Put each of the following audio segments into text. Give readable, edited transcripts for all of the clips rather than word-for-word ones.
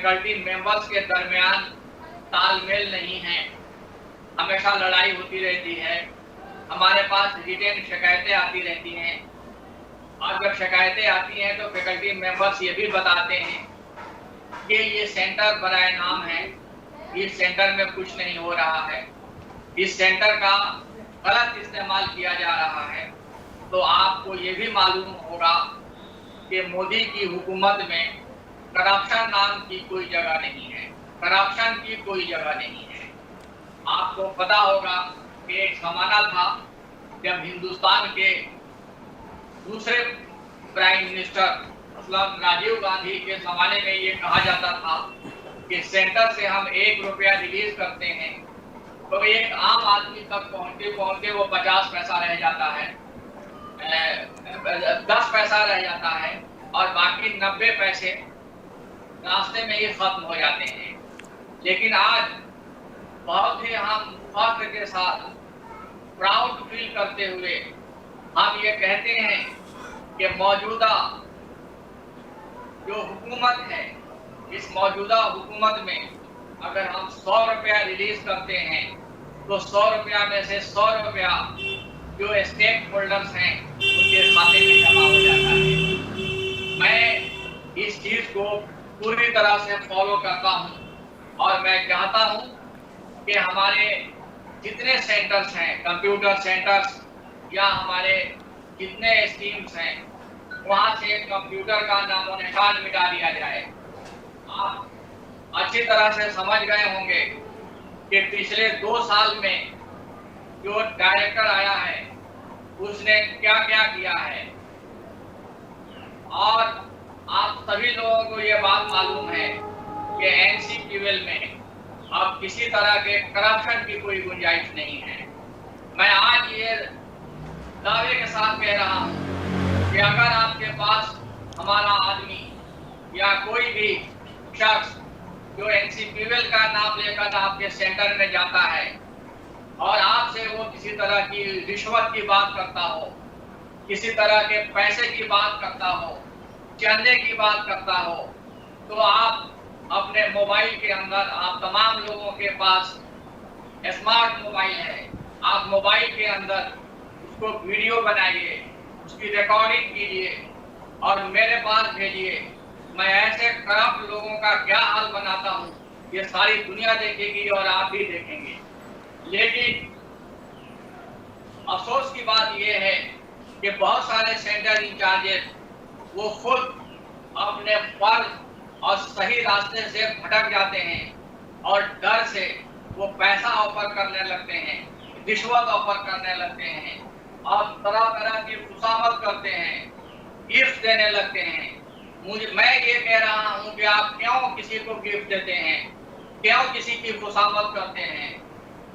Faculty members के दरमियान तालमेल नहीं है, हमेशा लड़ाई होती रहती है। हमारे पास रिटेन शिकायतें आती रहती हैं और जब शिकायतें आती हैं तो फैकल्टी मेंबर्स ये भी बताते हैं कि ये सेंटर बराए नाम है, इस सेंटर में कुछ नहीं हो रहा है, इस सेंटर का गलत इस्तेमाल किया जा रहा है। तो आपको ये भी मालूम होगा कि मोदी की हुकूमत में करप्शन नाम की कोई जगह नहीं है, करप्शन की कोई जगह नहीं है। आपको पता होगा कि एक जमाना था जब हिंदुस्तान के दूसरे प्राइम मिनिस्टर मतलब राजीव गांधी के जमाने में ये कहा जाता था कि सेंटर से हम 1 रुपया रिलीज करते हैं तो एक आम आदमी तक पहुंचते पहुंचते वो 50 पैसा रह जाता है, 10 पैसा रह जाता है और बाकी 90 पैसे रास्ते में ही खत्म हो जाते हैं। लेकिन आज बहुत ही हम फख्र के साथ प्राउड फील करते हुए हम ये कहते हैं कि मौजूदा जो हुकूमत है, इस मौजूदा हुकूमत में अगर हम 100 रुपया रिलीज करते हैं तो 100 रुपया में से 100 रुपया जो स्टेक होल्डर्स हैं उनके खाते में जमा हो जाता है। मैं इस चीज को पूरी तरह से फॉलो करता हूं और मैं चाहता हूं कि हमारे जितने सेंटर्स हैं, कंप्यूटर सेंटर्स या हमारे जितने स्कीम्स हैं, वहां से कंप्यूटर का नामो निशान मिटा दिया जाए। आप अच्छी तरह से समझ गए होंगे कि पिछले 2 साल में जो डायरेक्टर आया है उसने क्या क्या किया है और आप सभी लोगों को ये बात मालूम है कि एनसीपीएल में अब किसी तरह के करप्शन की कोई गुंजाइश नहीं है। मैं आज ये दावे के साथ कह रहा हूँ कि अगर आपके पास हमारा आदमी या कोई भी शख्स जो एनसीपीएल का नाम लेकर आपके सेंटर में जाता है और आपसे वो किसी तरह की रिश्वत की बात करता हो, किसी तरह के पैसे की बात करता हो, चंदे की बात करता हो, तो आप अपने मोबाइल के अंदर, आप तमाम लोगों के पास स्मार्ट मोबाइल है, आप मोबाइल के अंदर उसको वीडियो बनाइए, उसकी रिकॉर्डिंग कीजिए और मेरे पास भेजिए। मैं ऐसे करप्ट लोगों का क्या हाल बनाता हूँ ये सारी दुनिया देखेगी और आप भी देखेंगे। लेकिन अफसोस की बात यह है कि बहुत सारे सेंटर इंचार्जेस वो खुद अपने फर्ज और सही रास्ते से भटक जाते हैं और डर से वो पैसा ऑफर करने लगते हैं, रिश्वत ऑफर करने लगते हैं और तरह तरह की खुशामद करते हैं, गिफ्ट देने लगते हैं। मैं ये कह रहा हूं कि आप क्यों किसी को गिफ्ट देते हैं, क्यों किसी की खुशामद करते हैं?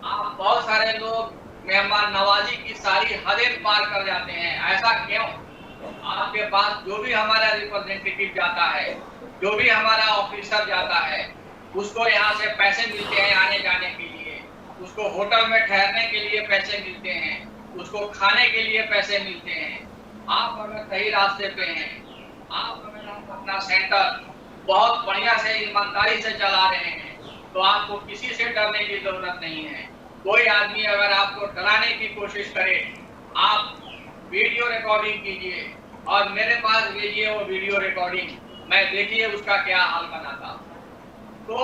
आप बहुत सारे लोग मेहमान नवाजी की सारी हदें पार कर जाते हैं, ऐसा क्यों? आपके पास जो भी हमारा रिप्रेजेंटेटिव जाता है, जो भी हमारा ऑफिसर जाता है, उसको यहाँ से पैसे मिलते हैं आने जाने के लिए, उसको होटल में ठहरने के लिए पैसे मिलते हैं, उसको खाने के लिए पैसे मिलते हैं। आप अगर सही रास्ते पे हैं, आप अगर अपना सेंटर बहुत बढ़िया से ईमानदारी से चला रहे हैं तो आपको किसी से डरने की जरूरत नहीं है। कोई आदमी अगर आपको डराने की कोशिश करे, आप वीडियो रिकॉर्डिंग कीजिए और मेरे पास भेजिए वो वीडियो रिकॉर्डिंग, मैं देखिए उसका क्या हाल बनाता। तो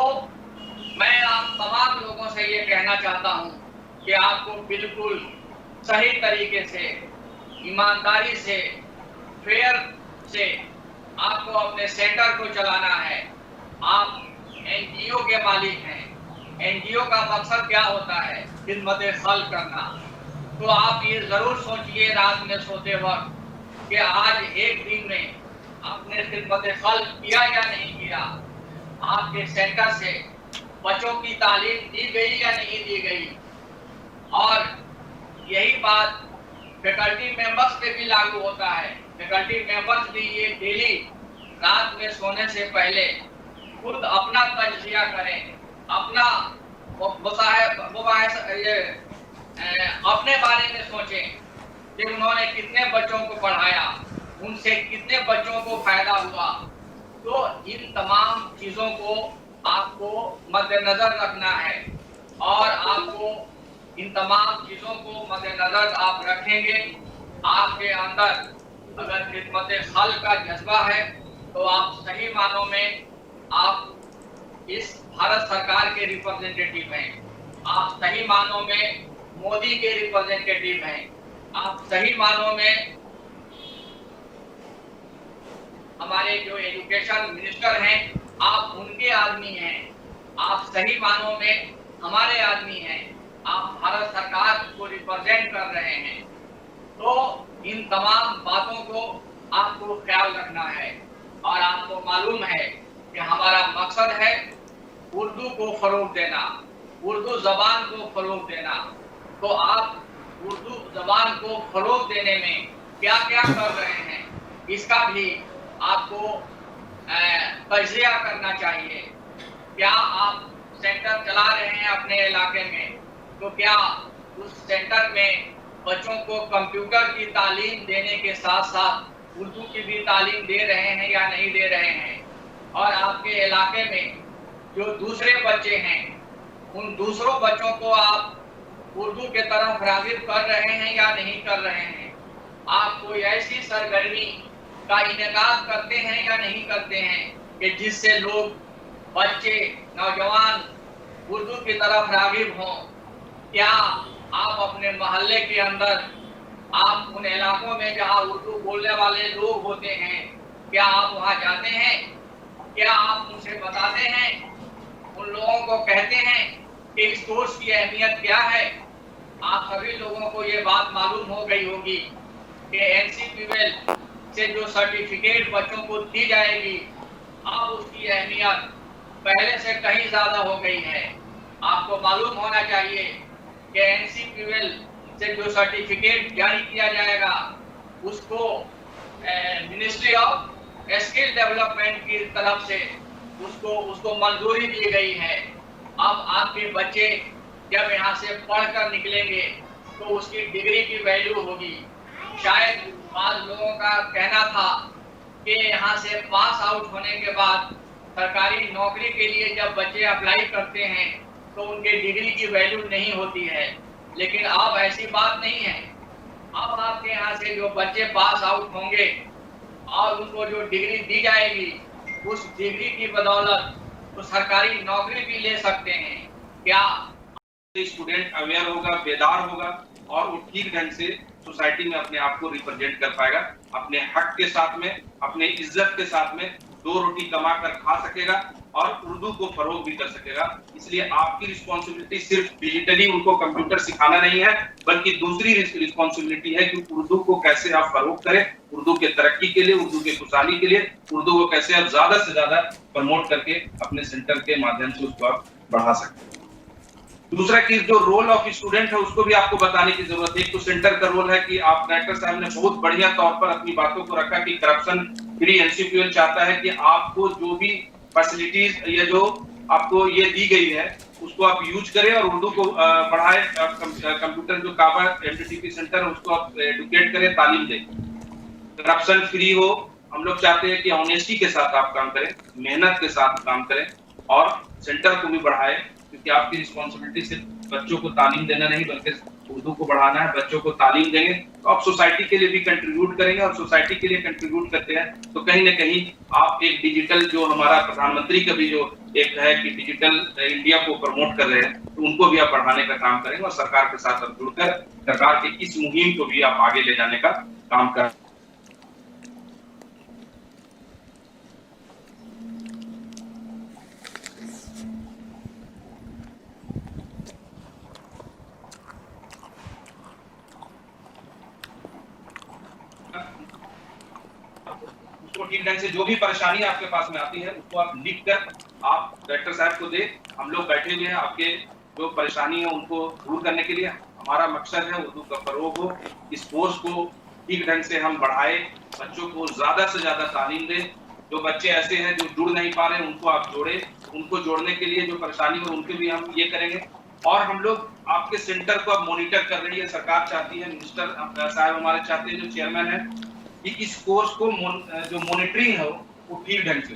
मैं आप तमाम लोगों से ये कहना चाहता हूँ कि आपको बिल्कुल सही तरीके से, ईमानदारी से, फेयर से आपको अपने सेंटर को चलाना है। आप एनजीओ के मालिक हैं। एनजीओ का मकसद क्या होता है? खिदमत खल्क करना। तो आप ये जरूर सोचिए रात में सोते वक्त कि आज एक दिन में आपने खिदमत खल्क किया या नहीं किया। आपके सेंटर से बच्चों की तालीम दी गई या नहीं दी गई। और यही बात फैकल्टी मेंबर्स पे भी लागू होता है। फैकल्टी मेंबर्स भी ये डेली रात में सोने से पहले खुद अपना तजजिया करें, अपना अपने बारे में सोचें कि उन्होंने कितने बच्चों को पढ़ाया, उनसे कितने बच्चों को फायदा हुआ, तो इन तमाम चीजों को आपको मद्देनजर रखना है और आपको इन तमाम चीजों को मद्देनजर आप रखेंगे। आपके अंदर अगर खिदमत खल्क का जज्बा है तो आप सही मानों में आप इस भारत सरकार के रिप्रेजेंटेटिव हैं, आप सही मानों में मोदी के रिप्रेजेंटेटिव हैं, आप सही मानों में हमारे जो एजुकेशन मिनिस्टर हैं आप उनके आदमी हैं, आप सही मानों में हमारे आदमी हैं, आप भारत सरकार को रिप्रेजेंट कर रहे हैं। तो इन तमाम बातों को आपको ख्याल रखना है और आपको मालूम है कि हमारा मकसद है उर्दू को फरोग देना, उर्दू जबान को फरोग देना। तो आप उर्दू जबान को फरोग देने में क्या क्या कर रहे हैं इसका भी आपको तजिया करना चाहिए। क्या आप सेंटर चला रहे हैं अपने इलाके में, तो क्या उस सेंटर में बच्चों को कंप्यूटर की तालीम देने के साथ साथ उर्दू की भी तालीम दे रहे हैं या नहीं दे रहे हैं? और आपके इलाके में जो दूसरे बच्चे हैं उन दूसरों बच्चों को आप उर्दू के तरफ राग़िब कर रहे हैं या नहीं कर रहे हैं? आप कोई ऐसी सरगर्मी का इनेकाद करते हैं या नहीं करते हैं कि जिससे लोग, बच्चे, नौजवान उर्दू की तरफ राग़िब हों? क्या आप अपने मोहल्ले के अंदर, आप उन इलाकों में जहां उर्दू बोलने वाले लोग होते हैं, क्या आप वहां जाते हैं? क्या आप उनसे बताते हैं, उन लोगों को कहते हैं कि इस कोर्स की अहमियत क्या है? आप सभी लोगों को ये बात मालूम हो गई होगी कि NCPWL से जो सर्टिफिकेट बच्चों को दी जाएगी अब उसकी अहमियत पहले से कहीं ज्यादा हो गई है। आपको मालूम होना चाहिए कि NCPWL से जो सर्टिफिकेट जारी किया जाएगा उसको मिनिस्ट्री ऑफ स्किल डेवलपमेंट की तरफ से उसको मंजूरी दी गई है। अब आपके बच्चे जब यहाँ से पढ़कर निकलेंगे तो उसकी डिग्री की वैल्यू होगी। शायद आज लोगों का कहना था कि यहाँ से पास आउट होने के बाद सरकारी नौकरी के लिए जब बच्चे अप्लाई करते हैं तो उनके डिग्री की वैल्यू नहीं होती है, लेकिन अब ऐसी बात नहीं है। अब आपके यहाँ से जो बच्चे पास आउट होंगे और उनको जो डिग्री दी जाएगी उस डिग्री की बदौलत तो सरकारी नौकरी भी ले सकते हैं। क्या स्टूडेंट अवेयर होगा, बेदार होगा और वो ठीक ढंग से सोसाइटी में अपने आप को रिप्रेजेंट कर पाएगा, अपने हक के साथ में, अपने इज्जत के साथ में दो रोटी कमा कर खा सकेगा और उर्दू को फरोग भी कर सकेगा। इसलिए आपकी रिस्पॉन्सिबिलिटी सिर्फ डिजिटली उनको कंप्यूटर सिखाना नहीं है, बल्कि दूसरी रिस्पॉन्सिबिलिटी है कि उर्दू को कैसे आप फरोग करें, उर्दू के तरक्की के लिए, उर्दू के खुशहाली के लिए, उर्दू को कैसे आप ज्यादा से ज्यादा प्रमोट करके अपने सेंटर के माध्यम से उसको आप बढ़ा सकते हैं। दूसरा कि जो रोल ऑफ स्टूडेंट है उसको भी आपको बताने की जरूरत है। एक तो सेंटर का रोल है कि आप डायरेक्टर साहब ने बहुत बढ़िया तौर पर अपनी बातों को रखा कि करप्शन फ्री NCPWL चाहता है कि आपको जो भी फैसिलिटीज या जो आपको ये दी गई है उसको आप यूज करें और उर्दू को बढ़ाए। कंप्यूटर जो काबा MDTP सेंटर है उसको आप एडुकेट करें, तालीम दें, करप्शन फ्री हो। हम लोग चाहते हैं कि ऑनेस्टी के साथ आप काम करें, मेहनत के साथ काम करें और सेंटर को भी बढ़ाएं, क्योंकि आपकी रिस्पॉन्सिबिलिटी सिर्फ बच्चों को तालीम देना नहीं बल्कि उर्दू को बढ़ाना है। बच्चों को तालीम देंगे तो आप सोसाइटी के लिए भी कंट्रीब्यूट करेंगे और सोसाइटी के लिए कंट्रीब्यूट करते हैं तो कहीं ना कहीं आप एक डिजिटल, जो हमारा प्रधानमंत्री का भी जो एक है कि डिजिटल इंडिया को प्रमोट कर रहे हैं, तो उनको भी आप बढ़ाने का काम करेंगे और सरकार के साथ आप जुड़कर सरकार की इस मुहिम को भी आप आगे ले जाने का काम कर। ठीक ढंग से जो भी परेशानी आपके पास में आती है उसको आप लिख कर आप डायरेक्टर साहब को दे। हम लोग बैठे हुए हैं आपके जो परेशानी है उनको दूर करने के लिए। हमारा मकसद है उर्दू का फरोग हो, इस कोर्स को ठीक ढंग से हम बढ़ाए, बच्चों को ज्यादा से ज्यादा तालीम दें। जो बच्चे ऐसे हैं जो जुड़ नहीं पा रहे उनको आप जोड़े, उनको जोड़ने के लिए जो परेशानी हो उनके भी हम ये करेंगे। और हम लोग आपके सेंटर को अब मॉनिटर कर रही है, सरकार चाहती है, मिनिस्टर साहब हमारे चाहते हैं, जो चेयरमैन है, कि इस कोर्स को जो मॉनिटरिंग है वो ठीक ढंग से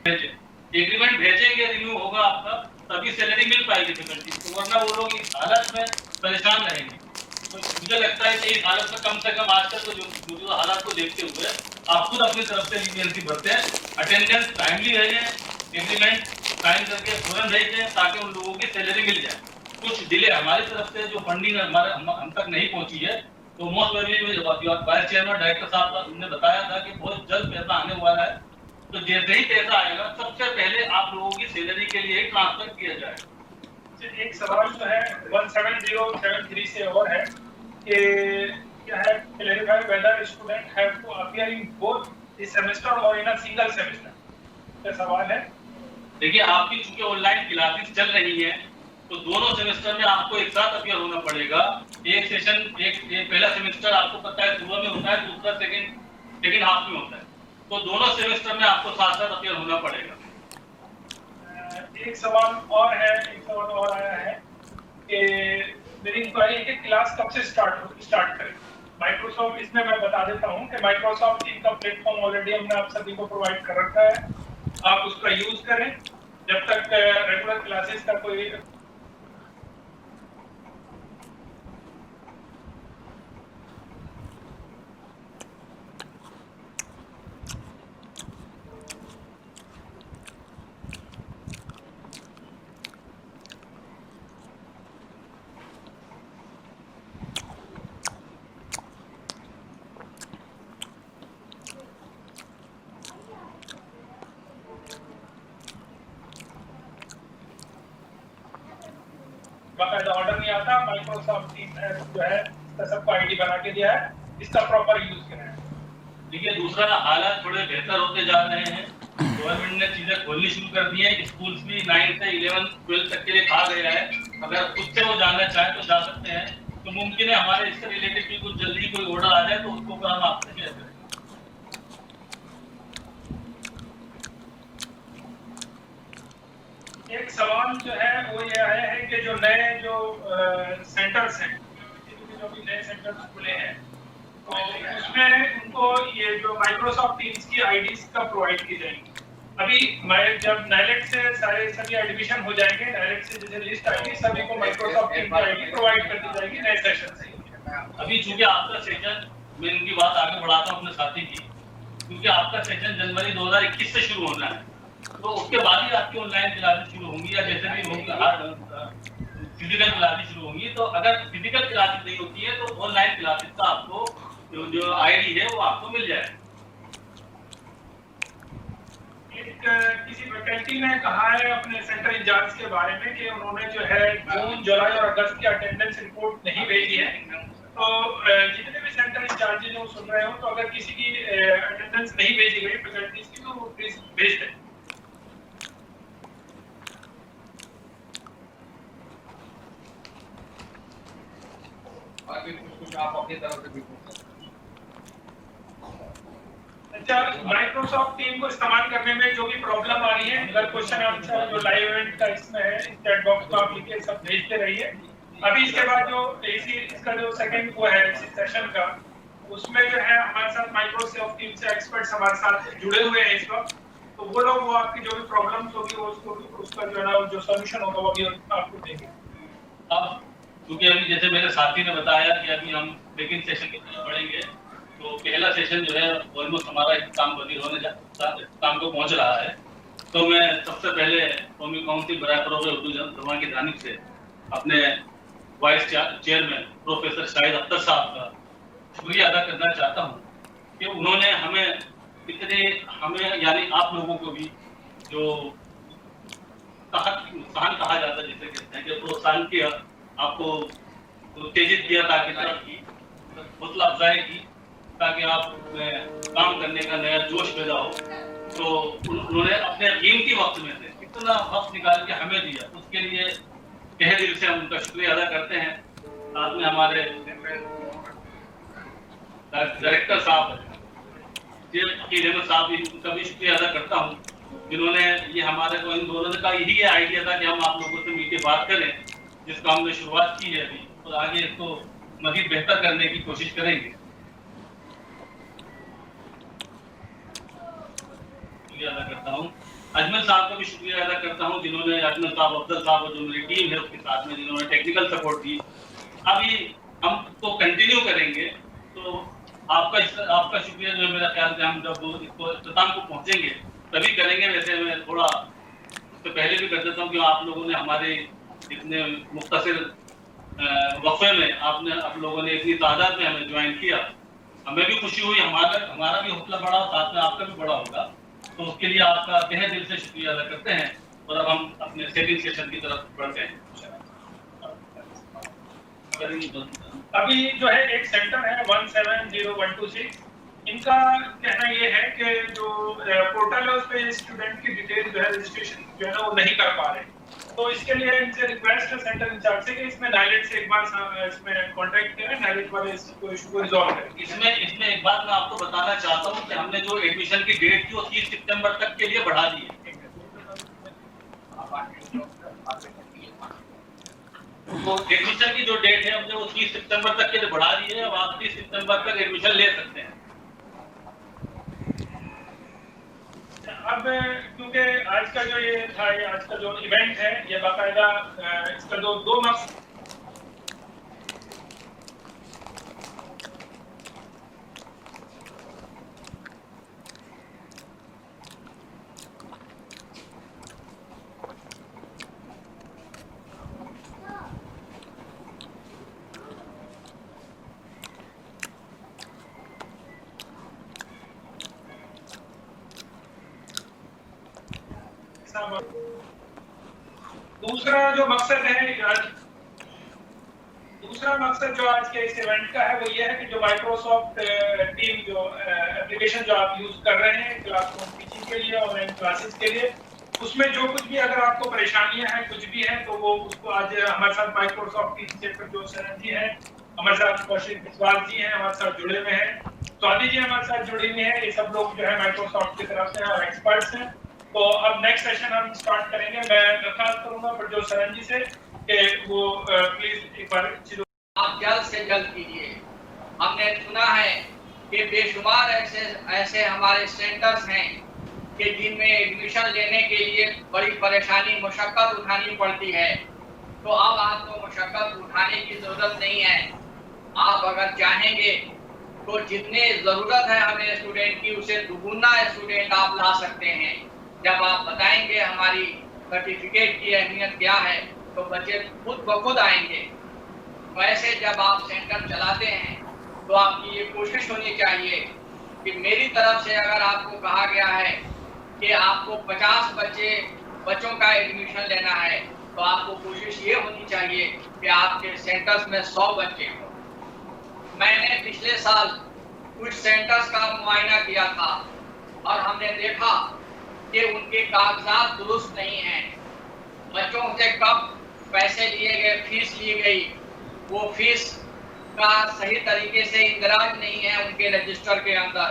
एग्रीमेंट भेजेंगे, रिन्यू होगा आपका, तभी सैलरी मिल पाएगी फैकल्टी को, वरना वो लोग इस हालत में परेशान रहेंगे। तो मुझे लगता है कि इस हालत में कम से कम आजकल को जो हालात को देखते हुए आप खुद अपनी तरफ से लीनियंसी बरतें, अटेंडेंस टाइमली रहे, एग्रीमेंट साइन करके फौरन भेज दें ताकि उन लोगों की सैलरी मिल जाए। कुछ डिले हमारी तरफ से जो फंडिंग हमारे हम तक नहीं पहुंची है, तो most probably vice chairman director साहब ने बताया था कि बहुत जल्द पैसा आने वाला है, तो जैसे ही पैसा आएगा सबसे पहले आप लोगों की सैलरी के लिए ट्रांसफर किया जाएगा। एक सवाल जो है 17073 से और है कि क्या है, clarify whether student have to appear in both the semester और इन अ सिंगल सेमेस्टर, ये सवाल है। देखिए, आपकी चूंकि ऑनलाइन क्लासेस चल रही हैं, तो दोनों सेमेस्टर में आपको एक साथ अपीयर होना पड़ेगा। एक सेशन एक पहला सेमेस्टर आपको पता है सुबह में होता है, दूसरा सेकंड हाफ में होता है, तो दोनों सेमेस्टर में आपको साथ साथ अपीयर होना पड़ेगा। एक सवाल और आया है कि मेरी इंक्वायरी है कि क्लास कब से स्टार्ट करें। माइक्रोसॉफ्ट, इसमें मैं बता देता हूं कि माइक्रोसॉफ्ट टीम का प्लेटफॉर्म ऑलरेडी हमने आप सभी को प्रोवाइड कर रखा है, आप उसका यूज करें जब तक रेगुलर क्लासेस का कोई बाकायदा ऑर्डर नहीं आता। माइक्रोसॉफ्ट टीम जो है इसका सबको आईडी बना के दिया है, इसका प्रॉपर यूज करें। देखिए, दूसरा हालात थोड़े बेहतर होते जा रहे हैं, गवर्नमेंट ने चीजें खोलनी शुरू कर दी है, स्कूल्स भी 9 से 11 12 तक के लिए खा गया है। अगर खुद से वो जाना चाहे तो जा सकते हैं, तो मुमकिन है हमारे इससे रिलेटेड भी कुछ जल्दी कोई ऑर्डर आ जाए तो उसको ऊपर हम आपसे शेयर करें। एक सवाल जो है वो ये आया है कि जो नए सेंटर्स हैं, जो भी नए सेंटर्स खुले हैं, तो उसमें उनको ये जो माइक्रोसॉफ्ट टीम्स की आईडीज का प्रोवाइड की जाएंगी। अभी जब नाइलेट से सभी एडमिशन हो जाएंगे, नाइलेट से जैसे लिस्ट आएगी सभी को माइक्रोसॉफ्ट टीम की आईडी प्रोवाइड कर दी जाएगी नए सेशन से। अभी चूंकि आपका सेशन, मैं इनकी बात आगे बढ़ाता हूँ अपने साथी की, क्योंकि आपका सेशन जनवरी 2021 से शुरू होना है, तो उसके बाद ही आपकी ऑनलाइन क्लासेस शुरू होंगी या जैसे भी होंगी फिजिकल क्लासेस शुरू होंगी। तो अगर फिजिकल क्लासेस नहीं होती है तो ऑनलाइन क्लासेस का आपको जो आईडी है वो आपको मिल जाएगा। किसी फैकल्टी ने कहा है अपने सेंटर इंचार्ज के बारे में कि उन्होंने जो है जून, जुलाई और अगस्त की अटेंडेंस रिपोर्ट नहीं भेजी है। तो जितने भी सेंटर इंचार्ज जो सुन रहे हो, तो अगर किसी की अटेंडेंस नहीं भेजी गई फैकल्टीज की, तो वो प्लीज भेज दें। कुछ आप अपनी तरफ से भी पूछ सकते हैं। अच्छा, माइक्रोसॉफ्ट टीम को इस्तेमाल करने में जो भी प्रॉब्लम आ रही है, अगर क्वेश्चन आंसर जो लाइव इवेंट का इसमें है, इस चैट बॉक्स में आप लिख के सब भेजते रहिए। अभी इसके बाद जो इसका जो सेकंड वो है सेशन का, उसमें जो है हमारे साथ माइक्रोसॉफ्ट टीम से एक्सपर्ट्स हमारे साथ जुड़े हुए हैं इस वक्त, तो वो लोग वो आपकी जो भी प्रॉब्लम्स होगी वो उसका जो है ना जो सॉल्यूशन होगा वो भी आपको देंगे। अब क्योंकि अभी जैसे मेरे साथी ने बताया कि अभी हम सेकंड सेशन की तरफ बढ़ेंगे, तो पहला सेशन जो है ऑलमोस्ट हमारा काम काम को पहुंच रहा है। तो मैं सबसे पहले कौमी काउंसिल बराए फरोग उर्दू जमा की जानिब से अपने vice chairman professor Shahid Akhtar साहब का शुक्रिया अदा करना चाहता हूँ कि उन्होंने हमें यानी आप लोगों को भी जो प्रोत्साहन कहा जाता है, जिसे कहते हैं कि प्रोत्साहन किया, आपको उत्तेजित किया ताकि हौसला अफजाई की, ताकि आप काम करने का नया जोश पैदा हो। तो उन्होंने अपने कीमती वक्त में से कितना वक्त निकाल के हमें दिया, उसके लिए तहे दिल से हम उनका शुक्रिया अदा करते हैं। साथ में हमारे डायरेक्टर साहब साहब भी, उनका भी शुक्रिया अदा करता हूँ, जिन्होंने ये हमारे को इन दोनों का यही आइडिया था कि हम आप लोगों से मिलकर बात करें, जिसका हमने शुरुआत की है अभी, और आगे इसको मजीद बेहतर करने की कोशिश करेंगे। शुक्रिया अदा करता हूँ। अजमल साहब का भी शुक्रिया अदा करता हूँ, जिन्होंने अजमल साहब, अफजल साहब और जो मेरी टीम है उसके साथ में जिन्होंने टेक्निकल सपोर्ट दी। अभी हम तो कंटिन्यू करेंगे, तो आपका शुक्रिया जो मेरा ख्याल से हम जब इसको इख्तिताम को पहुंचेंगे तभी करेंगे। वैसे मैं थोड़ा उससे पहले भी कर देता हूँ कि आप लोगों ने हमारे इतने मुख्तसर वक्फे में आप लोगों ने इतनी तादाद में हमें ज्वाइन किया, हमें भी खुशी हुई, हमारा भी हौसला बढ़ा, साथ में आपका भी बड़ा होगा। तो उसके लिए आपका तहे दिल से शुक्रिया अदा करते हैं और अब हम अपने सेकंड सेशन की तरफ बढ़ते हैं। अभी जो है एक सेंटर है 170126, इनका कहना ये है कि जो पोर्टल है उस पे स्टूडेंट की डिटेल जो है रजिस्ट्रेशन जो है ना वो नहीं कर पा रहे, तो इसके लिए इनसे रिक्वेस्ट है सेंटर इंचार्ज से कि इसमें नाइलेट से एक बार इसमें कांटेक्ट करें, नाइलेट वाले इसको इशू को रिजॉल्व करें। इसमें एक बात मैं आपको बताना चाहता हूँ कि हमने जो एडमिशन की डेट थी वो 30 सितंबर तक के लिए बढ़ा दी है। तो एडमिशन की जो डेट है हमने वो 30 सितंबर तक के लिए बढ़ा दी है। अब आप 30 सितंबर तक एडमिशन ले सकते हैं। अब क्योंकि आज का जो ये था, ये आज का जो इवेंट है, ये बाकायदा इसका जो 2 मकसद दूसरा मकसद जो आज के इस इवेंट का है वो ये है कि जो माइक्रोसॉफ्ट टीम जो एप्लीकेशन जो आप यूज कर रहे हैं क्लासरूम टीचिंग के लिए, ऑनलाइन क्लासेस के लिए, उसमें जो कुछ भी अगर आपको परेशानियां हैं, कुछ भी हैं, तो वो उसको आज हमारे साथ माइक्रोसॉफ्ट टीम से जो सरन जी हैं, हमारे साथ कौशिक बिस्वाल जी हैं, हमारे साथ जुड़े हुए हैं, स्वाति जी हमारे साथ जुड़ी हुई हैं। ये सब लोग जो है माइक्रोसॉफ्ट की तरफ से और एक्सपर्ट्स हैं। तो अब नेक्स्ट सेशन हम स्टार्ट करेंगे। मैं दरख्वास्त करूंगा प्रज्वल सरन जी से कि वो प्लीज एक बार आप जल्द से जल्द कीजिए। हमने सुना है कि बेशुमार ऐसे हमारे सेंटर्स हैं कि जिनमें एडमिशन लेने के लिए बड़ी परेशानी, मुशक्कत उठानी पड़ती है। तो अब आपको मुशक्कत उठाने की जरूरत नहीं है। आप अगर चाहेंगे तो जितने जरूरत है हमें स्टूडेंट की, उसे दुगुना स्टूडेंट आप ला सकते हैं। जब आप बताएंगे हमारी सर्टिफिकेट की अहमियत क्या है, तो बच्चे खुद ब खुद आएंगे। वैसे जब आप सेंटर चलाते हैं तो आपकी ये कोशिश होनी चाहिए कि मेरी तरफ से अगर आपको कहा गया है कि आपको 50 बच्चों का एडमिशन लेना है, तो आपको कोशिश ये होनी चाहिए कि आपके सेंटर्स में 100 बच्चे हों। मैंने पिछले साल कुछ सेंटर्स का मुआयना किया था और हमने देखा कि उनके कागजात दुरुस्त नहीं हैं। बच्चों से कब पैसे लिए गए, फीस ली गई, वो फीस का सही तरीके से इंदराज नहीं है उनके रजिस्टर के अंदर।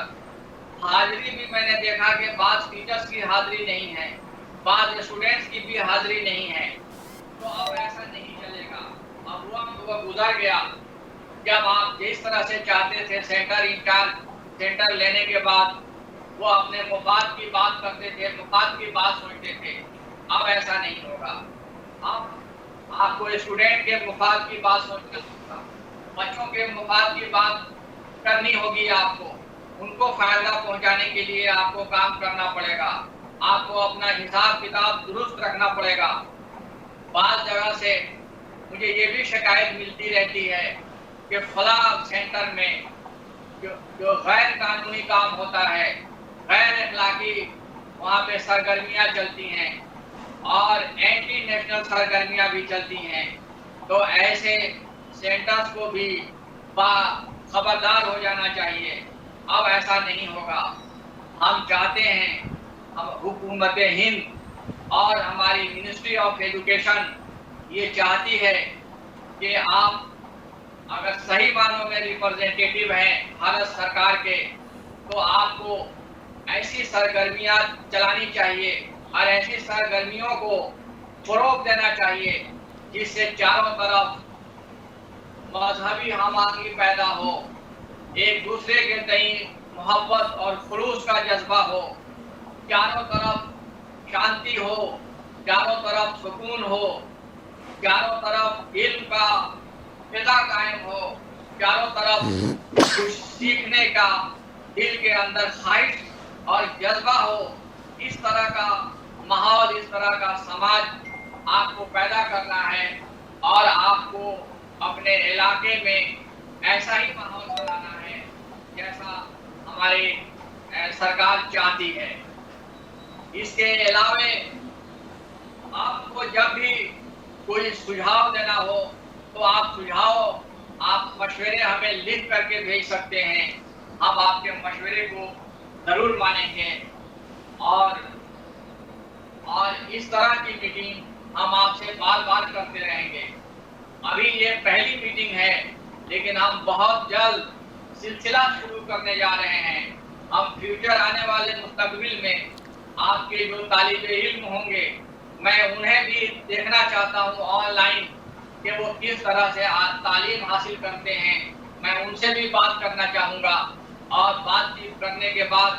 हाजिरी भी मैंने देखा कि बाद टीचर्स की हाजिरी नहीं है, बाद स्टूडेंट्स की भी हाजिरी नहीं है। तो अब ऐसा नहीं चलेगा। अब वक्त गुजर गया जब आप जिस तरह से चाहते थे सेंटर इंचार्ज सेंटर लेने के बाद वो अपने मुफाद की बात करते थे, मुफाद की बात सोचते थे। अब ऐसा नहीं होगा। अब आपको स्टूडेंट के मुफाद की बात सोचना होगा, बच्चों के मुफाद की बात करनी होगी। आपको उनको फायदा पहुंचाने के लिए आपको काम करना पड़ेगा। आपको अपना हिसाब किताब दुरुस्त रखना पड़ेगा। बात जगह से मुझे ये भी शिकायत मिलती रहती है कि फला सेंटर में जो गैर कानूनी काम होता है, गैर अखलाकी वहाँ पे सरगर्मियाँ चलती हैं और एंटी नेशनल सरगर्मियाँ भी चलती हैं। तो ऐसे सेंटर्स को भी खबरदार हो जाना चाहिए। अब ऐसा नहीं होगा। हम चाहते हैं, हम हुकूमत हिंद और हमारी मिनिस्ट्री ऑफ एजुकेशन ये चाहती है कि आप अगर सही मानों में रिप्रेजेंटेटिव हैं भारत सरकार के, तो आपको ऐसी सरगर्मियां चलानी चाहिए और ऐसी सरगर्मियों को फरोग देना चाहिए जिससे चारों तरफ मजहबी हमादगी पैदा हो, एक दूसरे के तई मोहब्बत और खुलूस का जज्बा हो, चारों तरफ शांति हो, चारों तरफ सुकून हो, चारों तरफ इल्म का फिजा कायम हो, चारों तरफ कुछ सीखने का दिल के अंदर ख्वाहिश और जज्बा हो। इस तरह का माहौल, इस तरह का समाज आपको पैदा करना है और आपको अपने इलाके में ऐसा ही माहौल बनाना है जैसा हमारी सरकार चाहती है। इसके अलावे आपको जब भी कोई सुझाव देना हो तो आप सुझाव, आप मशवरे हमें लिख करके भेज सकते हैं। हम आपके मशवरे को जरूर मानेंगे और इस तरह की मीटिंग हम आपसे बार बार करते रहेंगे। अभी ये पहली मीटिंग है, लेकिन हम बहुत जल्द सिलसिला शुरू करने जा रहे हैं। हम फ्यूचर आने वाले मुस्तकबिल में आपके जो तालिबे इल्म होंगे, मैं उन्हें भी देखना चाहता हूँ ऑनलाइन कि वो किस तरह से तालीम हासिल करते हैं। मैं उनसे भी बात करना चाहूँगा और बातचीत करने के बाद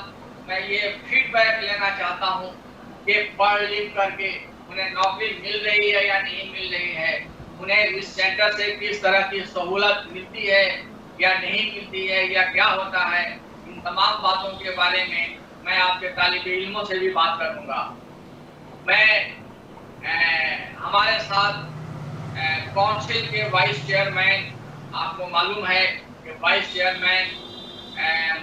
मैं ये फीडबैक लेना चाहता हूँ कि पढ़ लिख करके उन्हें नौकरी मिल रही है या नहीं मिल रही है, उन्हें इस सेंटर से किस तरह की सहूलत मिलती है या नहीं मिलती है या क्या होता है। इन तमाम बातों के बारे में मैं आपके तालिबे इल्मों से भी बात करूँगा। मैं हमारे साथ काउंसिल के वाइस चेयरमैन, आपको मालूम है कि वाइस चेयरमैन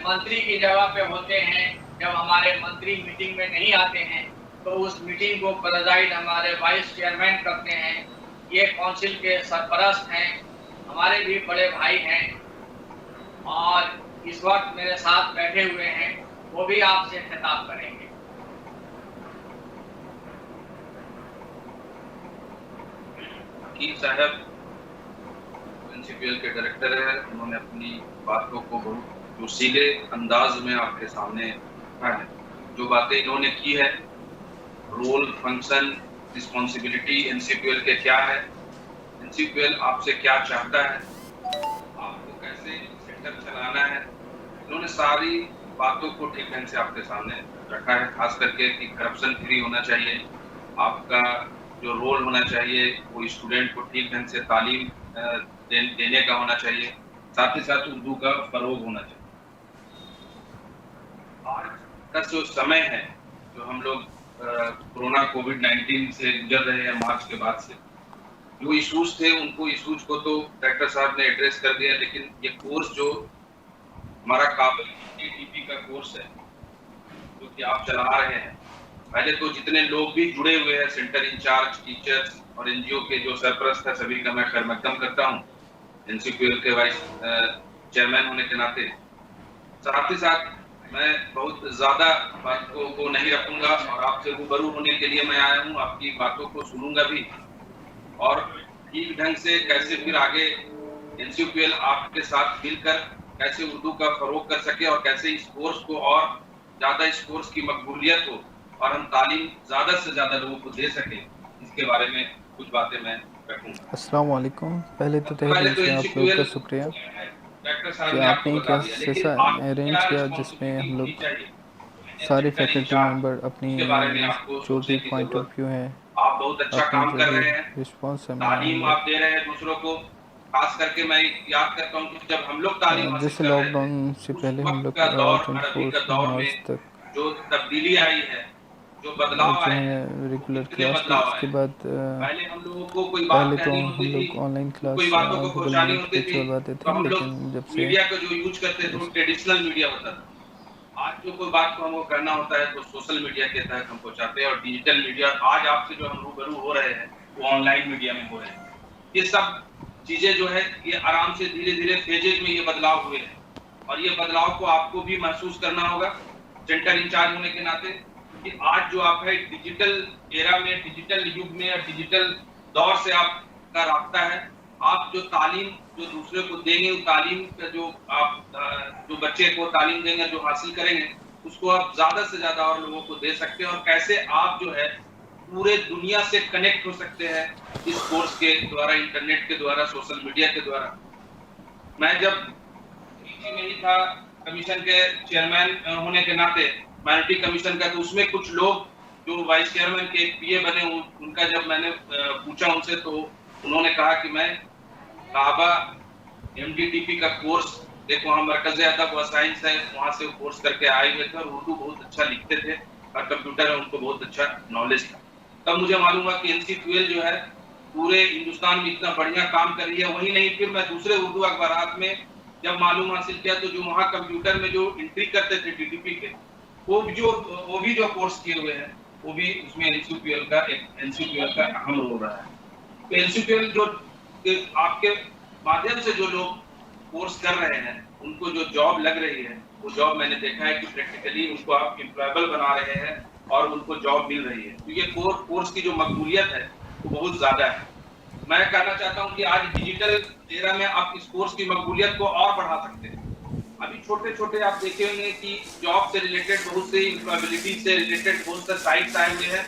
मंत्री की जगह पे होते हैं। जब हमारे मंत्री मीटिंग में नहीं आते हैं तो उस मीटिंग को प्रेजाइड हमारे वाइस चेयरमैन करते हैं। ये काउंसिल के सरपरस्त हैं, हमारे भी बड़े भाई हैं और इस वक्त मेरे साथ बैठे हुए हैं, वो भी आपसे खिताब करेंगे। हकीम साहब एनसीपीएल के डायरेक्टर है, उन्होंने अपनी बातों को बहुत सीधे अंदाज में आपके सामने रखा है। जो बातें इन्होंने की है, रोल, फंक्शन, रिस्पॉन्सिबिलिटी एनसीपीएल के क्या है, एनसीपीएल आपसे क्या चाहता है, आपको कैसे सेंटर चलाना है, इन्होंने सारी बातों को ठीक ढंग से आपके सामने रखा है। खास करके कि करप्शन फ्री होना चाहिए, आपका जो रोल होना चाहिए वो स्टूडेंट को ठीक ढंग से तालीम देने का होना चाहिए, साथ ही साथ उर्दू का फरोग होना चाहिए। आज का जो समय है, जो हम लोग कोरोना कोविड-19 से गुजर रहे हैं, मार्च के बाद से जो इश्यूज थे, उनको इश्यूज को तो डॉक्टर साहब ने एड्रेस कर दिया, लेकिन ये कोर्स जो हमारा काबिल टीटीपी का कोर्स है जो कि आप चला रहे हैं, पहले तो जितने लोग भी जुड़े हुए हैं, सेंटर इंचार्ज, टीचर्स और एनजीओ के जो सरपरस्त है, सभी का मैं खैर मकदम करता हूँ एनसीपीएल के वाइस चेयरमैन होने के नाते। साथ ही साथ मैं बहुत ज्यादा बातों को नहीं रखूंगा और आपसे रूबरू होने के लिए मैं आया हूँ, आपकी बातों को सुनूंगा भी और ठीक ढंग से कैसे फिर आगे एनसीपीएल आपके साथ मिलकर कैसे उर्दू का फरोग कर सके और कैसे इस कोर्स को और ज्यादा इस कोर्स की मकबूलियत हो और हम तालीम ज्यादा से ज्यादा लोगों को दे सके, इसके बारे में कुछ बातें मैं रखूंगा। अस्सलाम वालेकुम। पहले तो तहे दिल से आप लोगों का शुक्रिया कि आपने एक ऐसा अरेंज किया जिसमें हम लोग सारे फैकल्टी मेंबर अपनी जो भी पॉइंट ऑफ व्यू है, आप बहुत अच्छा काम कर रहे हैं, रिस्पॉन्स है, तालीम आप दे रहे हैं दूसरों को। खास करके मैं याद करता हूँ कि जब हम लोग तालीम जैसे लॉकडाउन से पहले हम लोग 24 मार्च तक जो तब्दीली आई है, जो बदलाव आए हैं, रेगुलर क्लास के उसके बाद पहले हम लोगों को कोई पहले बात तो कहनी हम होती थी, लोग ऑनलाइन क्लास कोई बातों को गूगल पहुंचानी मीट होती पे थी, चलवाते तो थे, हम लोग लेकिन जब से मीडिया को जो यूज करते थे वो ट्रेडिशनल मीडिया होता था। आज जो कोई बात को हमको करना होता है तो सोशल मीडिया के तहत हम पहुंचाते हैं और डिजिटल मीडिया, आज आपसे जो हम रूबरू हो रहे हैं वो ऑनलाइन मीडिया में हो रहे हैं। ये सब चीजें जो है ये आराम से धीरे धीरे फेजेज में ये बदलाव हुए हैं और ये बदलाव को आपको भी महसूस करना होगा सेंटर इंचार्ज होने के नाते कि आज जो आप है डिजिटल एरा में, डिजिटल युग में या डिजिटल दौर से आपका रास्ता है। आप जो तालीम जो दूसरे को देंगे, तालीम का जो आप जो बच्चे को तालीम देंगे, जो हासिल करेंगे, उसको आप ज्यादा से ज्यादा और लोगों को दे सकते हैं और कैसे आप जो है पूरे दुनिया से कनेक्ट हो सकते हैं इस कोर्स के द्वारा, इंटरनेट के द्वारा, सोशल मीडिया के द्वारा। मैं जब पीजी में ही था कमीशन के चेयरमैन होने के नाते, माइनॉरिटी कमीशन का, तो उसमें कुछ लोग जो वाइस चेयरमैन के पीए बने उनका जब मैंने पूछा उनसे, तो उन्होंने कहा कि मैं काबा एमडीटीपी का कोर्स, देखो वहाँ मरकज़ अदब व साइंस है, वहाँ से कोर्स करके आए हुए थे और उर्दू बहुत अच्छा लिखते थे और कंप्यूटर में उनको बहुत अच्छा नॉलेज था। तब मुझे मालूम हुआ कि NCQL जो है पूरे हिंदुस्तान में इतना बढ़िया काम कर रही है। वही नहीं, फिर मैं दूसरे उर्दू अखबारात में जब मालूम हासिल किया तो जो वहाँ कंप्यूटर में जो एंट्री करते थे DTP के, वो भी जो कोर्स किए हुए हैं, वो भी उसमें NCQL का अहम रोल रहा है। तो NCQL जो आपके माध्यम से जो लोग कोर्स कर रहे हैं उनको जो जॉब लग रही है, वो जॉब मैंने देखा है कि प्रैक्टिकली उनको आप एम्प्लॉयबल बना रहे हैं और उनको जॉब मिल रही है। तो ये कोर्स की जो मकबूलियत है वो बहुत ज्यादा है। मैं कहना चाहता हूँ कि आज डिजिटल एरा में आप इस कोर्स की मकबूलियत को और बढ़ा सकते हैं। अभी छोटे छोटे आप देखे होंगे कि जॉब से रिलेटेड बहुत से, एम्प्लॉयबिलिटी से रिलेटेड बहुत से साइट्स आए हुए हैं।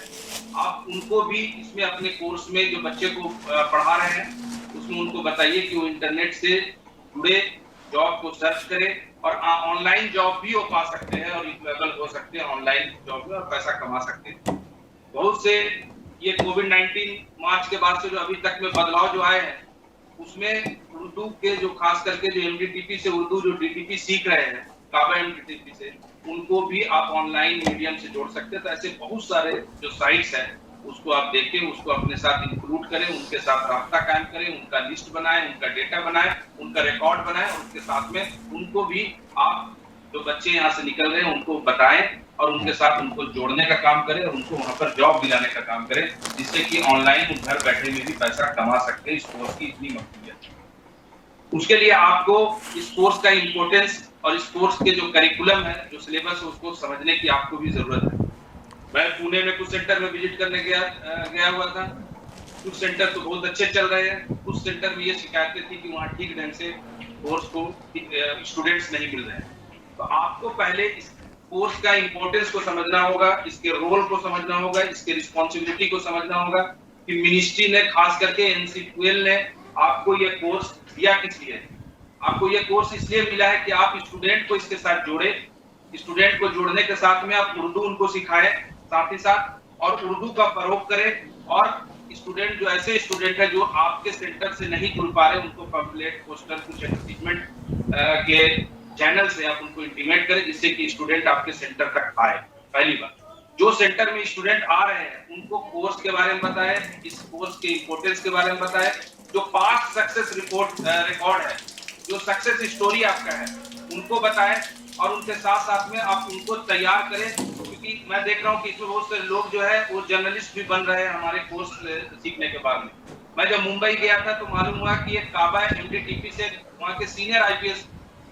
आप उनको भी इसमें अपने कोर्स में जो बच्चे को पढ़ा रहे हैं उसमें उनको बताइए कि वो इंटरनेट से जुड़े जॉब को सर्च करें और ऑनलाइन जॉब भी वो पा सकते हैं और एम्प्लॉयबल हो सकते हैं ऑनलाइन जॉब में और पैसा कमा सकते हैं। बहुत से ये कोविड-19 मार्च के बाद से जो अभी तक में बदलाव जो आए हैं उसमें उर्दू के जो खास करके जो एमडीटीपी से उर्दू जो डीटीपी सीख रहे हैं काबा एमडीटीपी से, उनको भी आप ऑनलाइन मीडियम से जोड़ सकते हैं। तो ऐसे बहुत सारे जो साइट्स हैं उसको आप देखें, उसको अपने साथ इंक्लूड करें, उनके साथ रास्ता कायम करें, उनका लिस्ट बनाएं, उनका डेटा बनाएं, उनका रिकॉर्ड बनाएं और उसके साथ में उनको भी आप जो बच्चे यहाँ से निकल रहे हैं उनको बताएं और उनके साथ उनको जोड़ने का काम करें और उनको वहाँ पर जॉब दिलाने का काम करें, जिससे कि ऑनलाइन घर बैठे हुए भी पैसा कमा सकते हैं। इस कोर्स की इतनी मकबूलियत है। उसके लिए आपको इस कोर्स का इम्पोर्टेंस और इस कोर्स के जो करिकुलम है, जो सिलेबस है, उसको समझने की आपको भी जरूरत है। मैं पुणे में कुछ सेंटर में विजिट करने गया हुआ था। कुछ सेंटर तो बहुत अच्छे चल रहे हैं, कुछ सेंटर में ये शिकायतें थी कि वहाँ ठीक ढंग से कोर्स को स्टूडेंट्स नहीं मिल रहे हैं। तो आपको पहले इस कोर्स का इम्पोर्टेंस को समझना होगा, इसके रोल को समझना होगा, इसके रिस्पॉन्सिबिलिटी को समझना होगा कि मिनिस्ट्री ने, खास करके NCQL ने आपको ये कोर्स दिया किस लिए। आपको ये कोर्स इसलिए मिला है कि आप स्टूडेंट को इसके साथ जोड़े, स्टूडेंट को जोड़ने के साथ में आप उर्दू उनको सिखाएं साथ ही साथ, और उर्दू का फरोग करें। और स्टूडेंट जो ऐसे स्टूडेंट है जो आपके सेंटर से नहीं जुड़ पा रहे, उनको पैम्फलेट, पोस्टर, कुछ एडवर्टाइजमेंट के चैनल से आप उनको इंटीमेट करें, जिससे कि स्टूडेंट आपके सेंटर तक आए। पहली बात, जो सेंटर में स्टूडेंट आ रहे हैं उनको कोर्स के बारे में बताएं, इस कोर्स के इंपोर्टेंस के बारे में बताएं, जो पास्ट सक्सेस रिकॉर्ड है, जो सक्सेस स्टोरी आपका है, उनको बताएं और उनके साथ साथ में आप उनको तैयार करें। क्योंकि मैं देख रहा हूँ कि इसमें बहुत से लोग जो है वो जर्नलिस्ट भी बन रहे हैं हमारे कोर्स सीखने के बाद में। मैं जब मुंबई गया था तो मालूम हुआ कि एक काबा एमडीटीपी से वहाँ के सीनियर IPS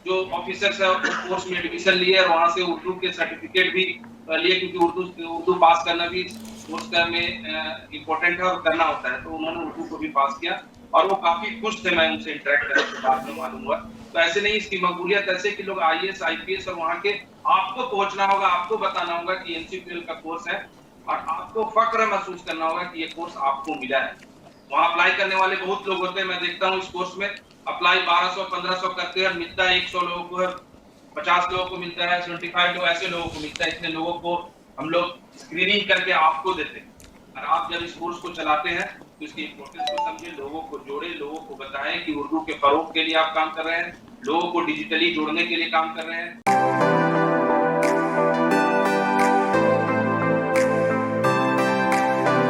जो ऑफिसर्स है कोर्स में एडमिशन लिए और वहाँ से उर्दू के सर्टिफिकेट भी लिए, क्योंकि उर्दू पास करना भी कोर्स में इम्पोर्टेंट है और करना होता है। तो उन्होंने उर्दू को भी पास किया और वो काफी खुश थे। मैं उनसे इंटरेक्ट करने के बाद में मालूम हुआ। तो ऐसे नहीं, इसकी मकबूलियत ऐसे कि लोग IAS IPS और वहाँ के, आपको पहुंचना होगा, आपको बताना होगा कि NCQL का कोर्स है और आपको फक्र महसूस करना होगा कि ये कोर्स आपको मिला है। वहाँ अप्लाई करने वाले बहुत लोग होते हैं, मैं देखता हूँ इस कोर्स में अप्लाई 1200-1500 करते हैं, मिलता है 100 लोगों को, 50 लोगों को मिलता है, 75 लोग ऐसे लोगों को मिलता है। इतने लोगों को हम लोग स्क्रीनिंग करके आपको देते हैं और आप जब इस कोर्स को चलाते हैं तो इसकी इंपोर्टेंस को समझे, लोगों को जोड़े, लोगों को बताएं कि उर्दू के फरोग के लिए आप काम कर रहे हैं, लोगों को डिजिटली जोड़ने के लिए काम कर रहे हैं।